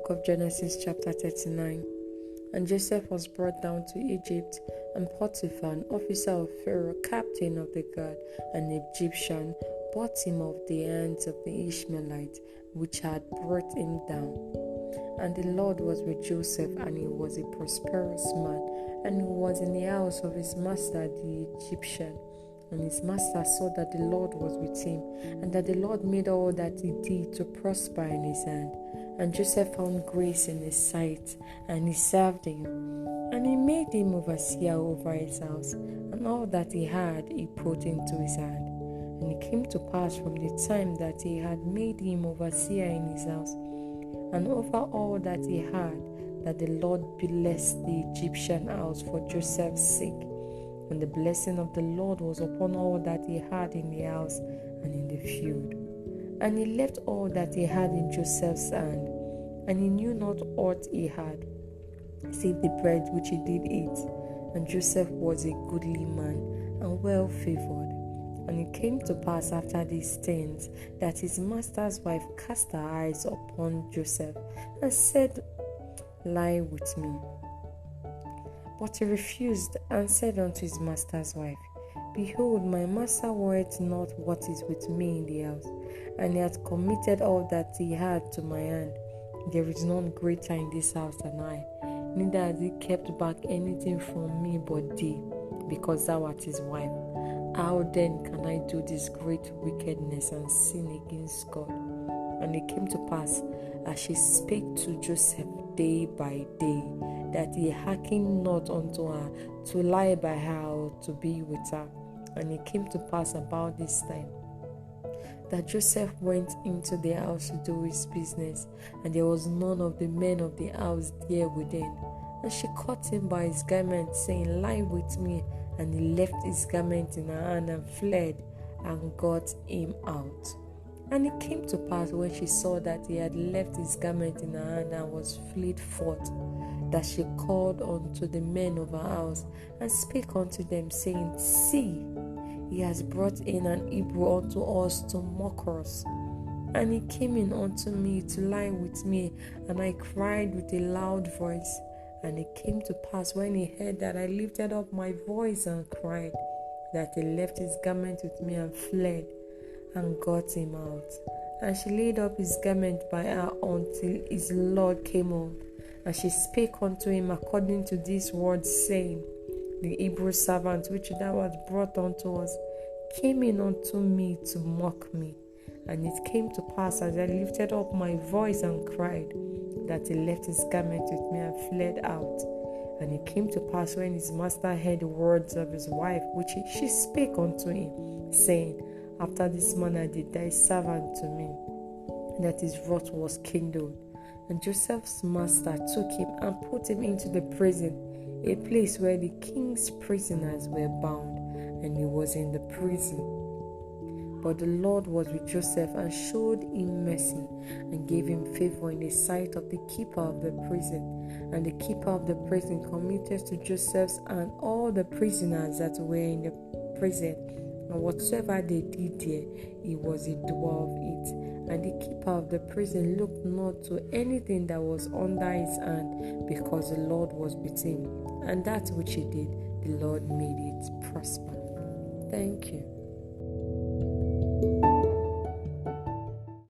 book of Genesis chapter 39. And Joseph was brought down to Egypt, and Potiphar, an officer of Pharaoh, captain of the guard, an Egyptian, bought him of the hands of the Ishmaelites, which had brought him down. And the Lord was with Joseph, and he was a prosperous man, and he was in the house of his master the Egyptian. And his master saw that the Lord was with him, and that the Lord made all that he did to prosper in his hand. And Joseph found grace in his sight, and he served him. And he made him overseer over his house, and all that he had he put into his hand. And it came to pass from the time that he had made him overseer in his house, and over all that he had, that the Lord blessed the Egyptian house for Joseph's sake. And the blessing of the Lord was upon all that he had in the house and in the field. And he left all that he had in Joseph's hand, and he knew not aught he had, save the bread which he did eat. And Joseph was a goodly man, and well favored. And it came to pass after these things, that his master's wife cast her eyes upon Joseph, and said, Lie with me. But he refused, and said unto his master's wife, Behold, my master worrieth not what is with me in the house, and he hath committed all that he had to my hand. There is none greater in this house than I, neither has he kept back anything from me but thee, because thou art his wife. How then can I do this great wickedness and sin against God? And it came to pass, as she spake to Joseph day by day, that he hearkened not unto her to lie by her or to be with her. And it came to pass about this time, that Joseph went into the house to do his business, and there was none of the men of the house there within. And she caught him by his garment, saying, Lie with me. And he left his garment in her hand and fled, and got him out. And it came to pass, when she saw that he had left his garment in her hand and was fled forth, that she called unto the men of her house, and spake unto them, saying, See, he has brought in an Hebrew unto us to mock us. And he came in unto me to lie with me, and I cried with a loud voice. And it came to pass, when he heard that I lifted up my voice and cried, that he left his garment with me and fled, and got him out. And she laid up his garment by her until his Lord came home. And she spake unto him according to these words, saying, The Hebrew servant which thou hast brought unto us came in unto me to mock me. And it came to pass, as I lifted up my voice and cried, that he left his garment with me and fled out. And it came to pass, when his master heard the words of his wife, which she spake unto him, saying, After this manner did thy servant to me, that his wrath was kindled. And Joseph's master took him and put him into the prison, a place where the king's prisoners were bound, and he was in the prison. But the Lord was with Joseph, and showed him mercy, and gave him favor in the sight of the keeper of the prison. And the keeper of the prison committed to Joseph's and all the prisoners that were in the prison, and whatsoever they did there, he was a doer of it. And the keeper of the prison looked not to anything that was under his hand, because the Lord was with him. And that which he did, the Lord made it prosper. Thank you.